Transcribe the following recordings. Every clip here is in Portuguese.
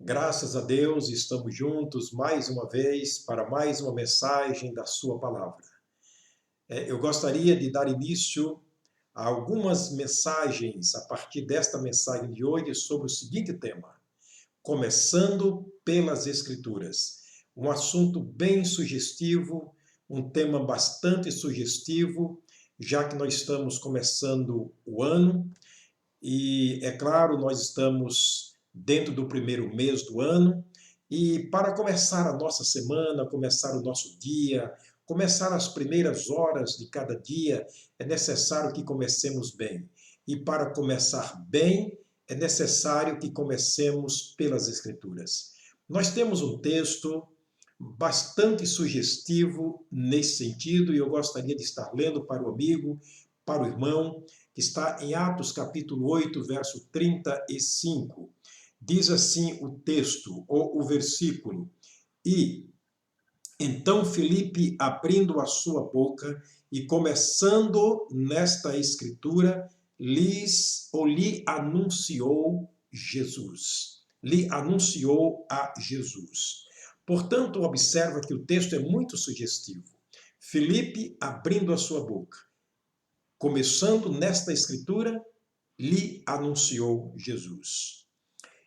Graças a Deus, estamos juntos mais uma vez para mais uma mensagem da Sua palavra. Eu gostaria de dar início a algumas mensagens a partir desta mensagem de hoje sobre o seguinte tema: começando pelas Escrituras. Um assunto bem sugestivo, um tema bastante sugestivo, já que nós estamos começando o ano e, é claro, nós estamos dentro do primeiro mês do ano e para começar a nossa semana, começar o nosso dia, começar as primeiras horas de cada dia, é necessário que comecemos bem. E para começar bem, é necessário que comecemos pelas Escrituras. Nós temos um texto bastante sugestivo nesse sentido e eu gostaria de estar lendo para o amigo, para o irmão, que está em Atos capítulo 8, verso 35. Diz assim o texto, ou o versículo: E então Filipe, abrindo a sua boca e começando nesta escritura, lhe anunciou Jesus. Lhe anunciou a Jesus. Portanto, observa que o texto é muito sugestivo. Filipe, abrindo a sua boca, começando nesta escritura, lhe anunciou Jesus.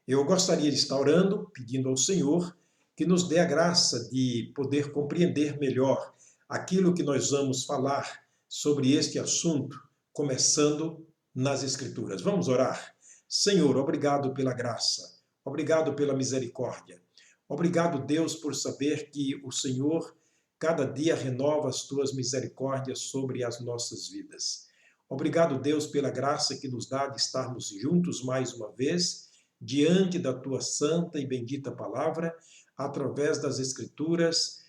Eu gostaria de estar orando, pedindo ao Senhor que nos dê a graça de poder compreender melhor aquilo que nós vamos falar sobre este assunto, começando nas Escrituras. Vamos orar? Senhor, obrigado pela graça, obrigado pela misericórdia. Obrigado, Deus, por saber que o Senhor cada dia renova as tuas misericórdias sobre as nossas vidas. Obrigado, Deus, pela graça que nos dá de estarmos juntos mais uma vez, diante da tua santa e bendita palavra, através das Escrituras,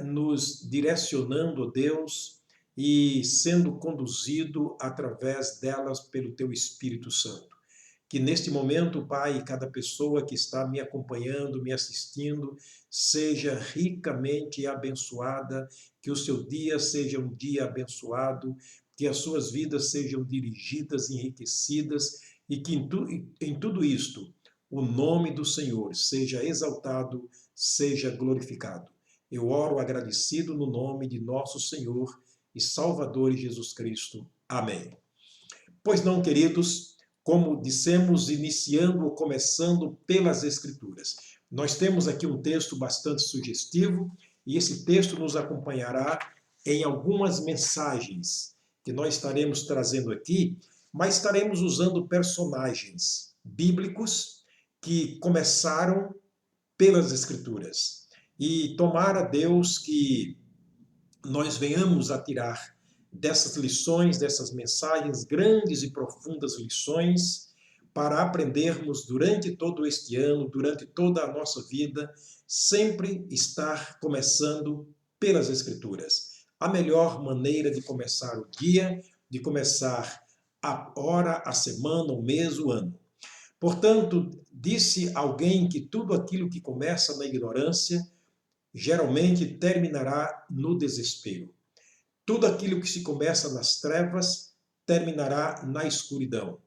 nos direcionando, Deus, e sendo conduzido através delas pelo teu Espírito Santo. Que neste momento, Pai, cada pessoa que está me acompanhando, me assistindo, seja ricamente abençoada, que o seu dia seja um dia abençoado, que as suas vidas sejam dirigidas, enriquecidas, e que em tudo isto o nome do Senhor seja exaltado, seja glorificado. Eu oro agradecido no nome de nosso Senhor e Salvador Jesus Cristo. Amém. Pois não, queridos, como dissemos, iniciando ou começando pelas Escrituras. Nós temos aqui um texto bastante sugestivo e esse texto nos acompanhará em algumas mensagens que nós estaremos trazendo aqui, mas estaremos usando personagens bíblicos que começaram pelas Escrituras. E tomara Deus que nós venhamos a tirar dessas lições, dessas mensagens, grandes e profundas lições, para aprendermos durante todo este ano, durante toda a nossa vida, sempre estar começando pelas Escrituras. A melhor maneira de começar o dia, de começar a hora, a semana, o mês, o ano. Portanto, disse alguém que tudo aquilo que começa na ignorância, geralmente terminará no desespero. Tudo aquilo que se começa nas trevas terminará na escuridão.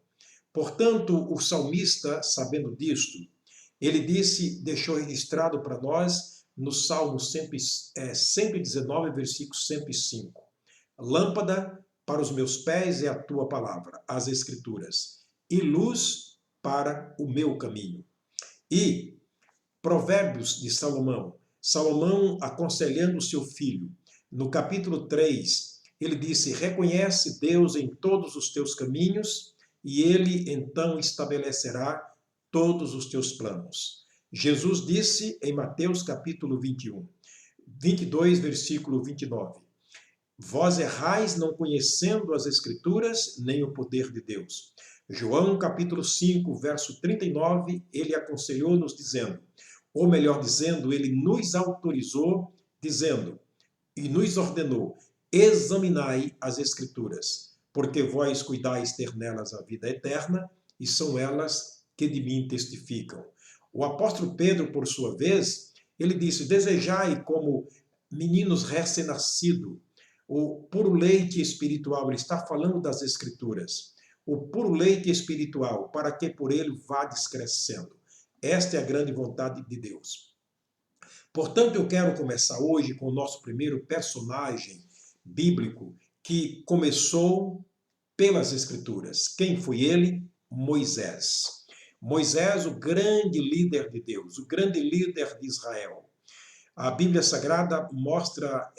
Portanto, o salmista, sabendo disto, ele deixou registrado para nós no Salmo 119, versículo 105. Lâmpada para os meus pés é a tua palavra, as Escrituras, e luz para o meu caminho. E Provérbios de Salomão, Salomão aconselhando seu filho, no capítulo 3, ele disse: reconhece Deus em todos os teus caminhos e ele então estabelecerá todos os teus planos. Jesus disse em Mateus capítulo 22, versículo 29, vós errais não conhecendo as Escrituras nem o poder de Deus. João capítulo 5, verso 39, ele aconselhou-nos dizendo, ou melhor dizendo, ele nos autorizou dizendo, e nos ordenou, examinai as Escrituras, porque vós cuidais ter nelas a vida eterna, e são elas que de mim testificam. O apóstolo Pedro, por sua vez, ele disse, desejai como meninos recém-nascidos, o puro leite espiritual, ele está falando das Escrituras, o puro leite espiritual, para que por ele vades crescendo. Esta é a grande vontade de Deus. Portanto, eu quero começar hoje com o nosso primeiro personagem bíblico que começou pelas Escrituras. Quem foi ele? Moisés. Moisés, o grande líder de Deus, o grande líder de Israel. A Bíblia Sagrada mostra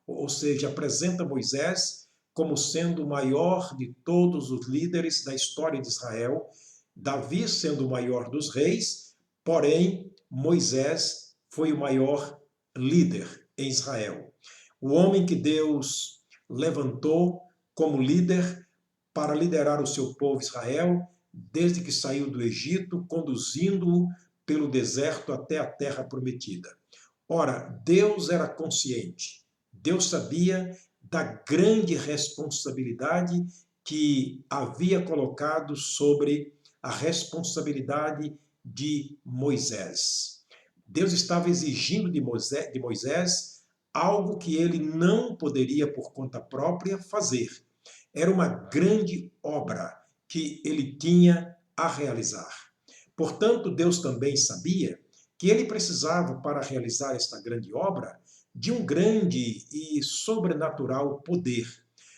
ou seja, apresenta Moisés como sendo o maior de todos os líderes da história de Israel, Davi sendo o maior dos reis, porém Moisés foi o maior líder em Israel. O homem que Deus levantou como líder para liderar o seu povo Israel, desde que saiu do Egito, conduzindo-o pelo deserto até a terra prometida. Ora, Deus era consciente, Deus sabia da grande responsabilidade que havia colocado sobre a responsabilidade de Moisés. Deus estava exigindo de Moisés algo que ele não poderia por conta própria fazer. Era uma grande obra que ele tinha a realizar. Portanto, Deus também sabia que ele precisava, para realizar esta grande obra, de um grande e sobrenatural poder.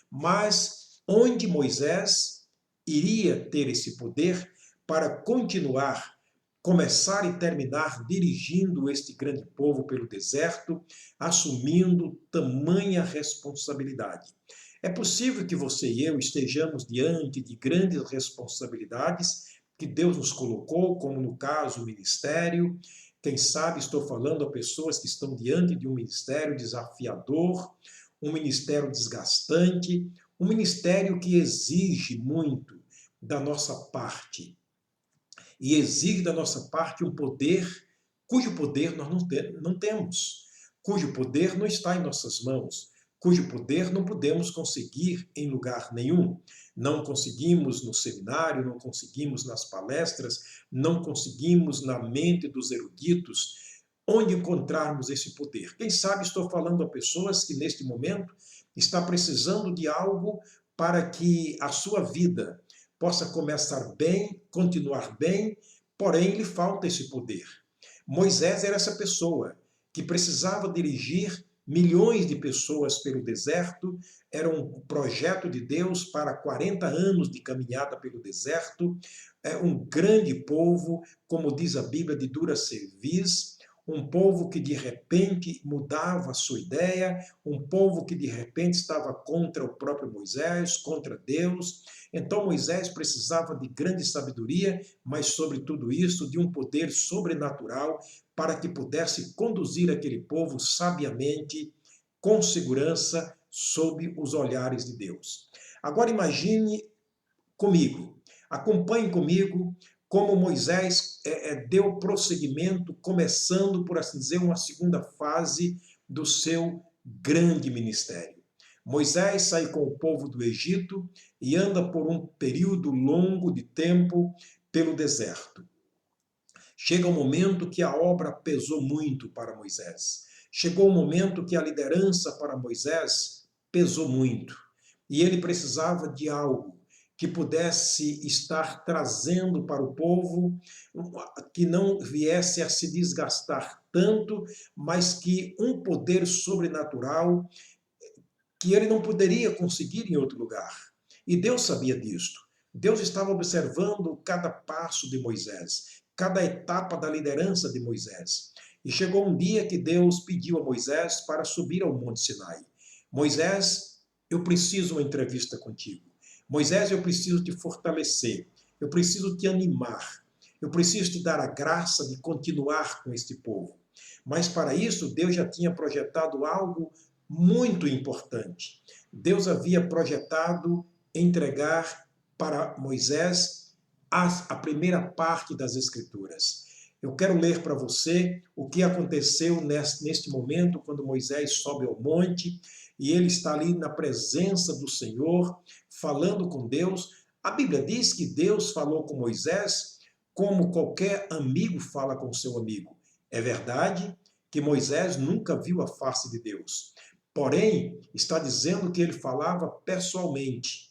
Mas onde Moisés iria ter esse poder para continuar, começar e terminar dirigindo este grande povo pelo deserto, assumindo tamanha responsabilidade? É possível que você e eu estejamos diante de grandes responsabilidades que Deus nos colocou, como no caso o ministério. Quem sabe estou falando a pessoas que estão diante de um ministério desafiador, um ministério desgastante, um ministério que exige muito da nossa parte. E exige da nossa parte um poder cujo poder nós não temos, cujo poder não está em nossas mãos, cujo poder não podemos conseguir em lugar nenhum. Não conseguimos no seminário, não conseguimos nas palestras, não conseguimos na mente dos eruditos. Onde encontrarmos esse poder? Quem sabe estou falando a pessoas que neste momento está precisando de algo para que a sua vida possa começar bem, continuar bem, porém lhe falta esse poder. Moisés era essa pessoa que precisava dirigir milhões de pessoas pelo deserto, era um projeto de Deus para 40 anos de caminhada pelo deserto, um grande povo, como diz a Bíblia, de dura cerviz, um povo que de repente mudava a sua ideia, um povo que de repente estava contra o próprio Moisés, contra Deus. Então Moisés precisava de grande sabedoria, mas sobre tudo isso, de um poder sobrenatural para que pudesse conduzir aquele povo sabiamente, com segurança, sob os olhares de Deus. Agora imagine comigo, acompanhe comigo como Moisés deu prosseguimento, começando, por assim dizer, uma segunda fase do seu grande ministério. Moisés sai com o povo do Egito e anda por um período longo de tempo pelo deserto. Chega um momento que a obra pesou muito para Moisés. Chegou um momento que a liderança para Moisés pesou muito. E ele precisava de algo que pudesse estar trazendo para o povo, que não viesse a se desgastar tanto, mas que um poder sobrenatural que ele não poderia conseguir em outro lugar. E Deus sabia disto. Deus estava observando cada passo de Moisés, cada etapa da liderança de Moisés. E chegou um dia que Deus pediu a Moisés para subir ao Monte Sinai. Moisés, eu preciso uma entrevista contigo. Moisés, eu preciso te fortalecer. Eu preciso te animar. Eu preciso te dar a graça de continuar com este povo. Mas para isso, Deus já tinha projetado algo muito importante. Deus havia projetado entregar para Moisés a primeira parte das Escrituras. Eu quero ler para você o que aconteceu neste momento, quando Moisés sobe ao monte e ele está ali na presença do Senhor, falando com Deus. A Bíblia diz que Deus falou com Moisés como qualquer amigo fala com seu amigo. É verdade que Moisés nunca viu a face de Deus. Porém, está dizendo que ele falava pessoalmente.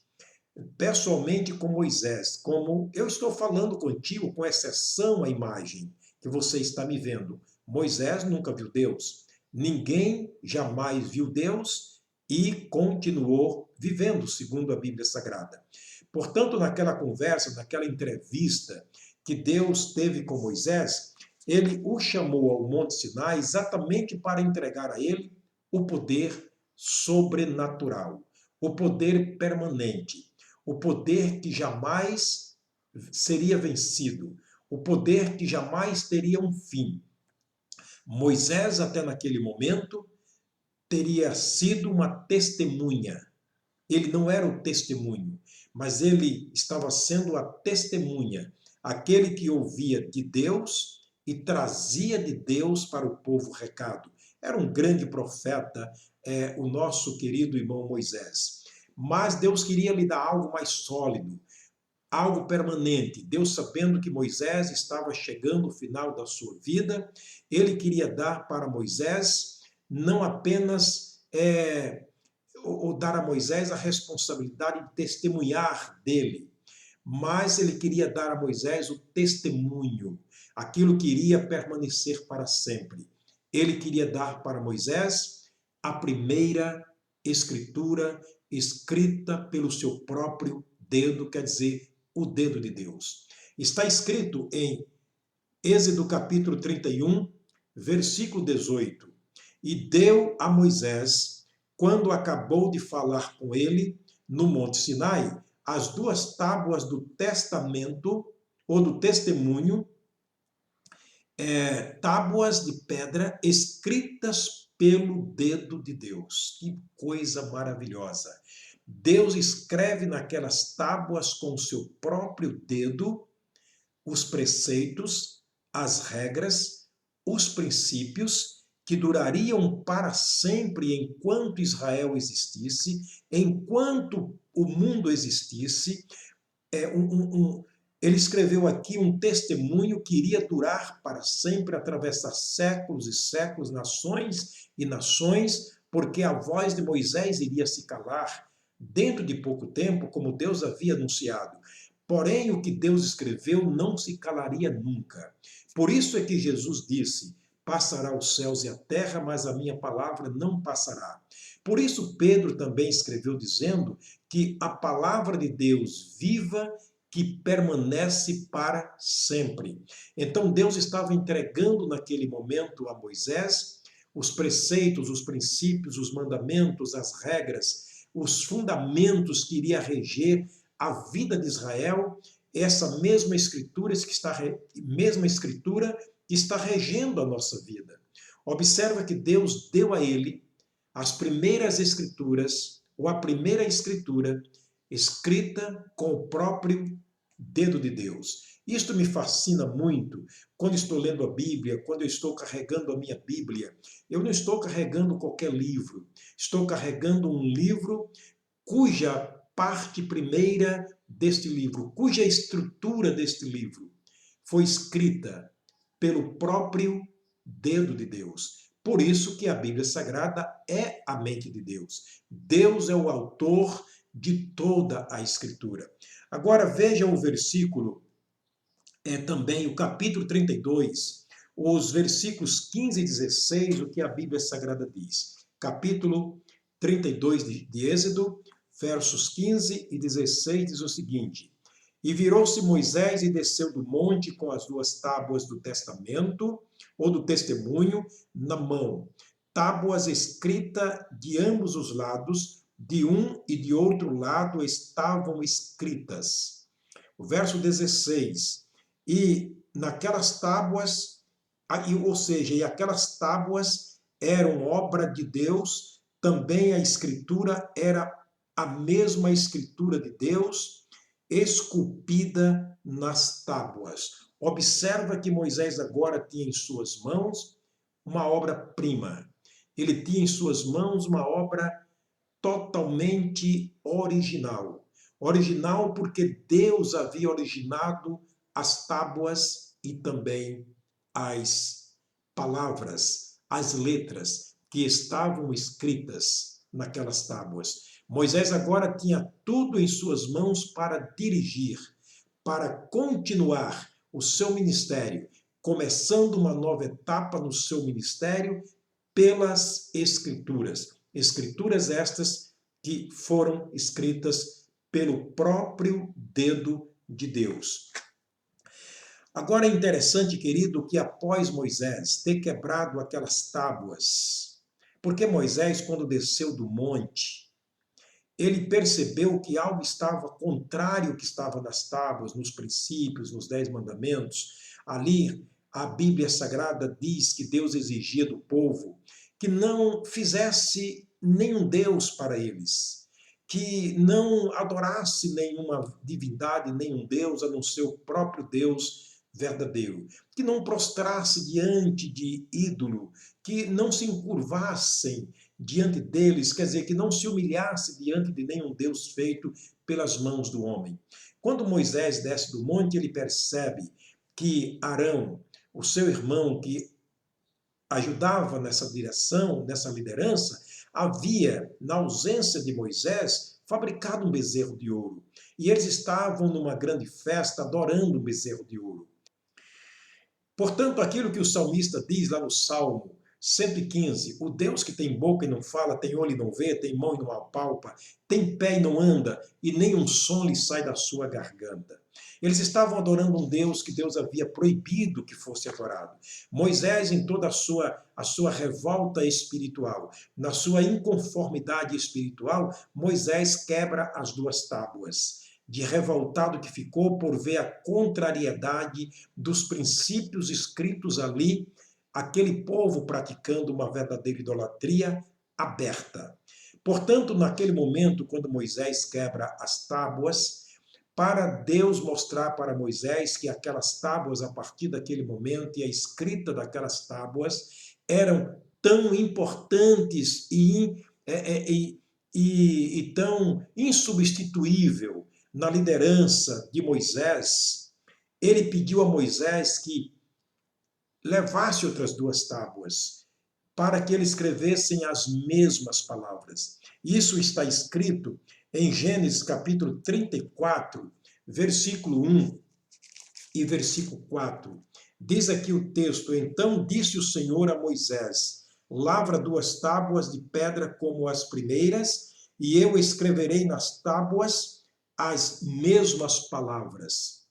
pessoalmente com Moisés, como eu estou falando contigo, com exceção à imagem que você está me vendo. Moisés nunca viu Deus. Ninguém jamais viu Deus e continuou vivendo, segundo a Bíblia Sagrada. Portanto, naquela conversa, naquela entrevista que Deus teve com Moisés, ele o chamou ao Monte Sinai exatamente para entregar a ele o poder sobrenatural, o poder permanente, o poder que jamais seria vencido, o poder que jamais teria um fim. Moisés, até naquele momento, teria sido uma testemunha. Ele não era o testemunho, mas ele estava sendo a testemunha, aquele que ouvia de Deus e trazia de Deus para o povo o recado. Era um grande profeta, o nosso querido irmão Moisés. Mas Deus queria lhe dar algo mais sólido, algo permanente. Deus, sabendo que Moisés estava chegando ao final da sua vida, ele queria dar para Moisés não apenas ou dar a Moisés a responsabilidade de testemunhar dele, mas ele queria dar a Moisés o testemunho, aquilo que iria permanecer para sempre. Ele queria dar para Moisés a primeira escritura escrita pelo seu próprio dedo, quer dizer, o dedo de Deus. Está escrito em Êxodo capítulo 31, versículo 18: E deu a Moisés, quando acabou de falar com ele no Monte Sinai, as duas tábuas do testamento, ou do testemunho, tábuas de pedra escritas pelo dedo de Deus. Que coisa maravilhosa! Deus escreve naquelas tábuas com o seu próprio dedo os preceitos, as regras, os princípios que durariam para sempre enquanto Israel existisse, enquanto o mundo existisse. Ele escreveu aqui um testemunho que iria durar para sempre, atravessar séculos e séculos, nações e nações, porque a voz de Moisés iria se calar dentro de pouco tempo, como Deus havia anunciado. Porém, o que Deus escreveu não se calaria nunca. Por isso é que Jesus disse: passará os céus e a terra, mas a minha palavra não passará. Por isso Pedro também escreveu dizendo que a palavra de Deus viva, que permanece para sempre. Então Deus estava entregando naquele momento a Moisés os preceitos, os princípios, os mandamentos, as regras, os fundamentos que iria reger a vida de Israel, essa mesma escritura que está regendo a nossa vida. Observa que Deus deu a ele as primeiras escrituras, ou a primeira escritura, escrita com o próprio dedo de Deus. Isto me fascina muito quando estou lendo a Bíblia, quando eu estou carregando a minha Bíblia. Eu não estou carregando qualquer livro, estou carregando um livro cuja parte primeira deste livro, cuja estrutura deste livro foi escrita pelo próprio dedo de Deus. Por isso que a Bíblia Sagrada é a mente de Deus. Deus é o autor de toda a Escritura. Agora veja o versículo, também o capítulo 32, os versículos 15 e 16, o que a Bíblia Sagrada diz. Capítulo 32 de Êxodo, versos 15 e 16, diz o seguinte: E virou-se Moisés e desceu do monte com as duas tábuas do testamento, ou do testemunho, na mão. Tábuas escritas de ambos os lados, de um e de outro lado estavam escritas. O verso 16: E naquelas tábuas, ou seja, e aquelas tábuas eram obra de Deus, também a escritura era a mesma escritura de Deus, esculpida nas tábuas. Observa que Moisés agora tinha em suas mãos uma obra-prima. Ele tinha em suas mãos uma obra totalmente original. Original porque Deus havia originado as tábuas e também as palavras, as letras que estavam escritas naquelas tábuas. Moisés agora tinha tudo em suas mãos para dirigir, para continuar o seu ministério, começando uma nova etapa no seu ministério pelas Escrituras. Escrituras estas que foram escritas pelo próprio dedo de Deus. Agora é interessante, querido, que após Moisés ter quebrado aquelas tábuas, porque Moisés, quando desceu do monte, ele percebeu que algo estava contrário ao que estava nas tábuas, nos princípios, nos 10 mandamentos. Ali, a Bíblia Sagrada diz que Deus exigia do povo que não fizesse nenhum Deus para eles, que não adorasse nenhuma divindade, nenhum Deus, a não ser o próprio Deus verdadeiro, que não prostrasse diante de ídolo, que não se encurvassem diante deles, quer dizer, que não se humilhasse diante de nenhum Deus feito pelas mãos do homem. Quando Moisés desce do monte, ele percebe que Arão, o seu irmão que ajudava nessa direção, nessa liderança, havia, na ausência de Moisés, fabricado um bezerro de ouro. E eles estavam numa grande festa adorando o bezerro de ouro. Portanto, aquilo que o salmista diz lá no Salmo 115, o Deus que tem boca e não fala, tem olho e não vê, tem mão e não apalpa, tem pé e não anda, e nem um som lhe sai da sua garganta. Eles estavam adorando um Deus que Deus havia proibido que fosse adorado. Moisés, em toda a sua revolta espiritual, na sua inconformidade espiritual, Moisés quebra as duas tábuas. De revoltado que ficou por ver a contrariedade dos princípios escritos ali, aquele povo praticando uma verdadeira idolatria aberta. Portanto, naquele momento, quando Moisés quebra as tábuas, para Deus mostrar para Moisés que aquelas tábuas, a partir daquele momento, e a escrita daquelas tábuas, eram tão importantes e tão insubstituível na liderança de Moisés, ele pediu a Moisés que levasse outras duas tábuas, para que ele escrevessem as mesmas palavras. Isso está escrito em Gênesis capítulo 34, versículo 1 e versículo 4. Diz aqui o texto: então disse o Senhor a Moisés, lavra duas tábuas de pedra como as primeiras, e eu escreverei nas tábuas as mesmas palavras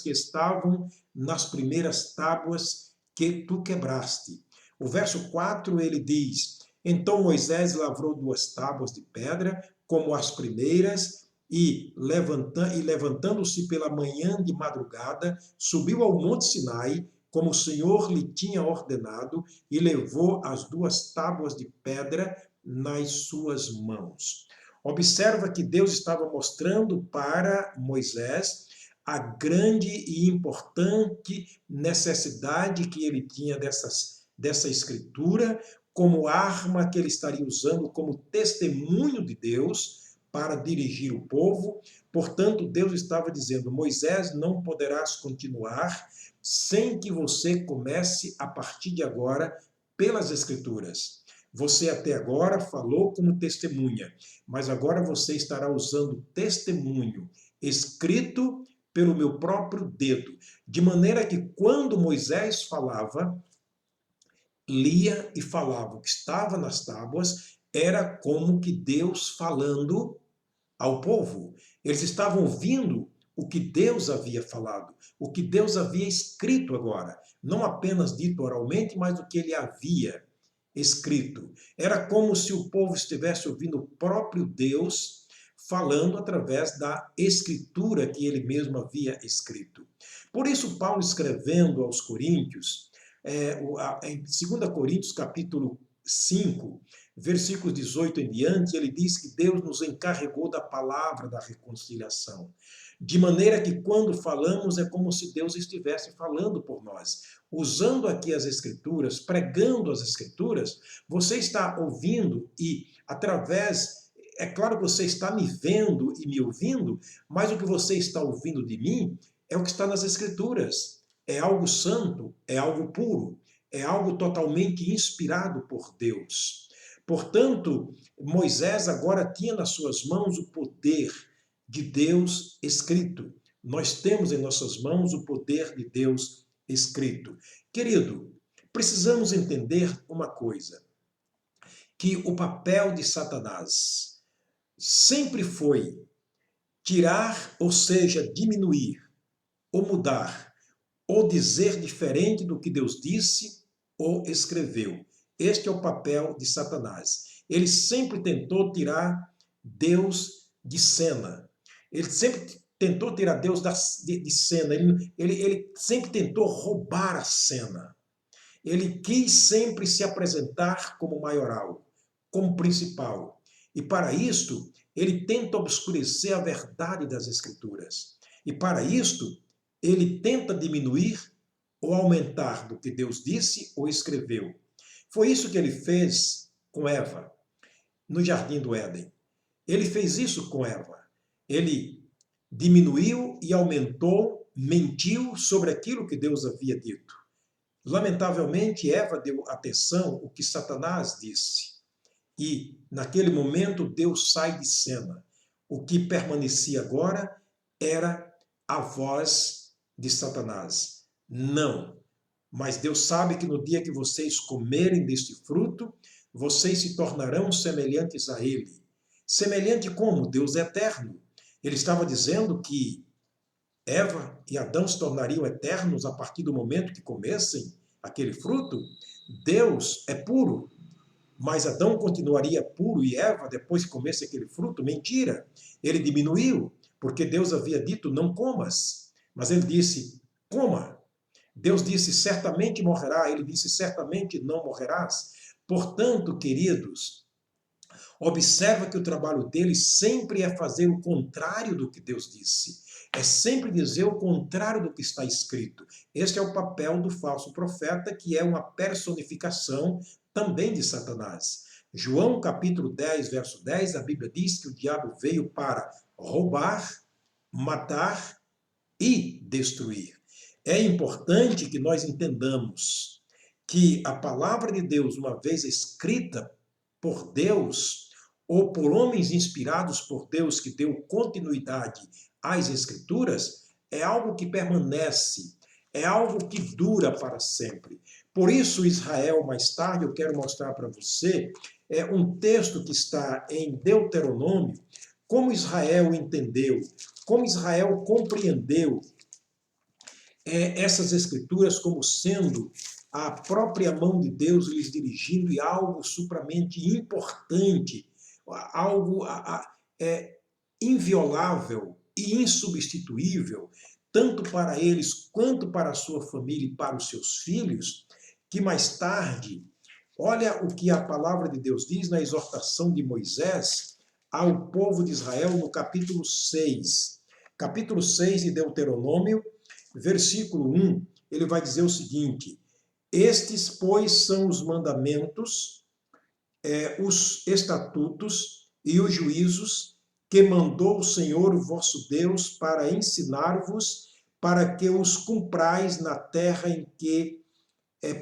que estavam nas primeiras tábuas que tu quebraste. O verso 4 ele diz: então Moisés lavrou duas tábuas de pedra, como as primeiras, e levantando-se pela manhã de madrugada, subiu ao monte Sinai, como o Senhor lhe tinha ordenado, e levou as duas tábuas de pedra nas suas mãos. Observa que Deus estava mostrando para Moisés a grande e importante necessidade que ele tinha dessa escritura, como arma que ele estaria usando como testemunho de Deus para dirigir o povo. Portanto, Deus estava dizendo: Moisés, não poderás continuar sem que você comece a partir de agora pelas Escrituras. Você até agora falou como testemunha, mas agora você estará usando testemunho escrito pelo meu próprio dedo, de maneira que quando Moisés falava, lia e falava o que estava nas tábuas, era como que Deus falando ao povo. Eles estavam ouvindo o que Deus havia falado, o que Deus havia escrito agora, não apenas dito oralmente, mas o que ele havia escrito. Era como se o povo estivesse ouvindo o próprio Deus falando através da escritura que ele mesmo havia escrito. Por isso, Paulo, escrevendo aos Coríntios, em 2 Coríntios, capítulo 5, versículos 18 em diante, ele diz que Deus nos encarregou da palavra da reconciliação. De maneira que quando falamos é como se Deus estivesse falando por nós. Usando aqui as Escrituras, pregando as Escrituras, você está ouvindo e através, é claro que você está me vendo e me ouvindo, mas o que você está ouvindo de mim é o que está nas Escrituras. É algo santo, é algo puro, é algo totalmente inspirado por Deus. Portanto, Moisés agora tinha nas suas mãos o poder de Deus escrito. Nós temos em nossas mãos o poder de Deus escrito. Querido, precisamos entender uma coisa, que o papel de Satanás sempre foi tirar, ou seja, diminuir, ou mudar, ou dizer diferente do que Deus disse ou escreveu. Este é o papel de Satanás. Ele sempre tentou tirar Deus de cena. Ele sempre tentou tirar Deus de cena. Ele sempre tentou roubar a cena. Ele quis sempre se apresentar como maioral, como principal. E para isto, ele tenta obscurecer a verdade das Escrituras. E para isto, ele tenta diminuir ou aumentar do que Deus disse ou escreveu. Foi isso que ele fez com Eva, no jardim do Éden. Ele fez isso com Eva. Ele diminuiu e aumentou, mentiu sobre aquilo que Deus havia dito. Lamentavelmente, Eva deu atenção ao que Satanás disse. E, naquele momento, Deus sai de cena. O que permanecia agora era a voz de Satanás. Não. Mas Deus sabe que no dia que vocês comerem deste fruto, vocês se tornarão semelhantes a Ele. Semelhante como? Deus é eterno. Ele estava dizendo que Eva e Adão se tornariam eternos a partir do momento que comessem aquele fruto. Deus é puro, mas Adão continuaria puro e Eva, depois que comesse aquele fruto? Mentira! Ele diminuiu, porque Deus havia dito, não comas. Mas ele disse, coma. Deus disse, certamente morrerá. Ele disse, certamente não morrerás. Portanto, queridos, observa que o trabalho dele sempre é fazer o contrário do que Deus disse. É sempre dizer o contrário do que está escrito. Este é o papel do falso profeta, que é uma personificação também de Satanás. João capítulo 10, verso 10, a Bíblia diz que o diabo veio para roubar, matar e destruir. É importante que nós entendamos que a palavra de Deus, uma vez escrita por Deus, ou por homens inspirados por Deus que deu continuidade às Escrituras, é algo que permanece, é algo que dura para sempre. Por isso, Israel, mais tarde, eu quero mostrar para você um texto que está em Deuteronômio, como Israel entendeu, como Israel compreendeu essas Escrituras como sendo a própria mão de Deus lhes dirigindo e algo supramente importante, algo inviolável e insubstituível, tanto para eles quanto para a sua família e para os seus filhos, que mais tarde, olha o que a palavra de Deus diz na exortação de Moisés ao povo de Israel no capítulo 6. Capítulo 6 de Deuteronômio, versículo 1, ele vai dizer o seguinte, estes, pois, são os mandamentos, os estatutos e os juízos que mandou o Senhor, o vosso Deus, para ensinar-vos, para que os cumprais na terra em que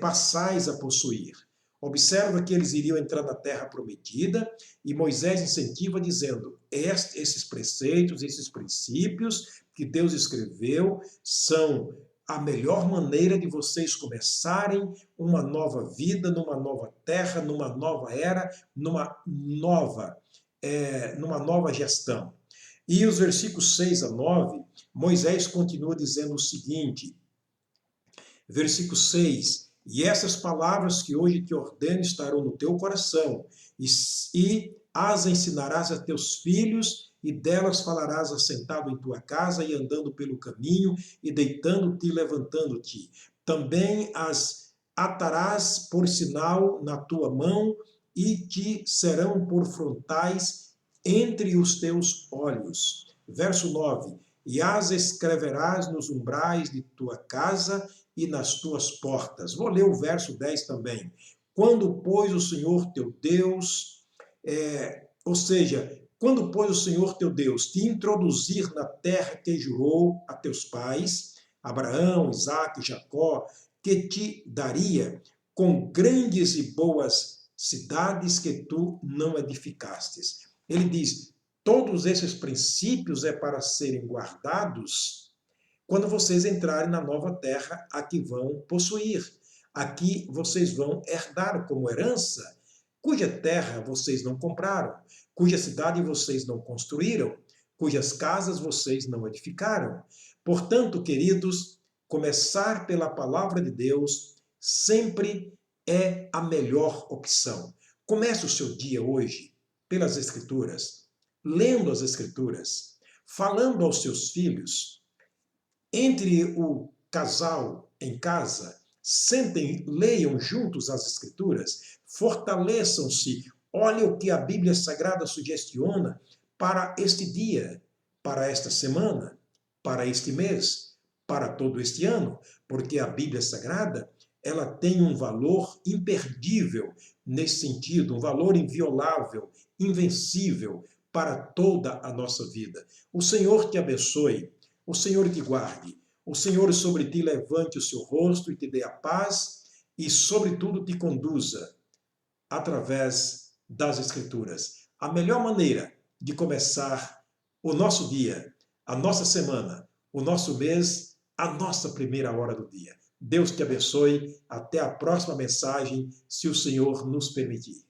passais a possuir. Observa que eles iriam entrar na terra prometida e Moisés incentiva dizendo, esses preceitos, esses princípios que Deus escreveu são a melhor maneira de vocês começarem uma nova vida, numa nova terra, numa nova era, numa nova gestão. E os versículos 6 a 9, Moisés continua dizendo o seguinte, versículo 6, e essas palavras que hoje te ordeno estarão no teu coração, e as ensinarás a teus filhos, e delas falarás assentado em tua casa, e andando pelo caminho, e deitando-te e levantando-te. Também as atarás por sinal na tua mão, e te serão por frontais entre os teus olhos. Verso 9, e as escreverás nos umbrais de tua casa e nas tuas portas. Vou ler o verso 10 também. Quando, pois, o Senhor teu Deus, quando, pois, o Senhor teu Deus te introduzir na terra que jurou a teus pais, Abraão, Isaque, Jacó, que te daria com grandes e boas cidades que tu não edificastes. Ele diz, todos esses princípios é para serem guardados quando vocês entrarem na nova terra a que vão possuir. Aqui vocês vão herdar como herança, cuja terra vocês não compraram, cuja cidade vocês não construíram, cujas casas vocês não edificaram. Portanto, queridos, começar pela palavra de Deus sempre é a melhor opção. Comece o seu dia hoje pelas Escrituras, lendo as Escrituras, falando aos seus filhos. Entre o casal em casa, sentem, leiam juntos as Escrituras, fortaleçam-se, olhem o que a Bíblia Sagrada sugestiona para este dia, para esta semana, para este mês, para todo este ano, porque a Bíblia Sagrada ela tem um valor imperdível nesse sentido, um valor inviolável, invencível para toda a nossa vida. O Senhor te abençoe, o Senhor te guarde, o Senhor sobre ti levante o seu rosto e te dê a paz e, sobretudo, te conduza através das Escrituras. A melhor maneira de começar o nosso dia, a nossa semana, o nosso mês, a nossa primeira hora do dia. Deus te abençoe. Até a próxima mensagem, se o Senhor nos permitir.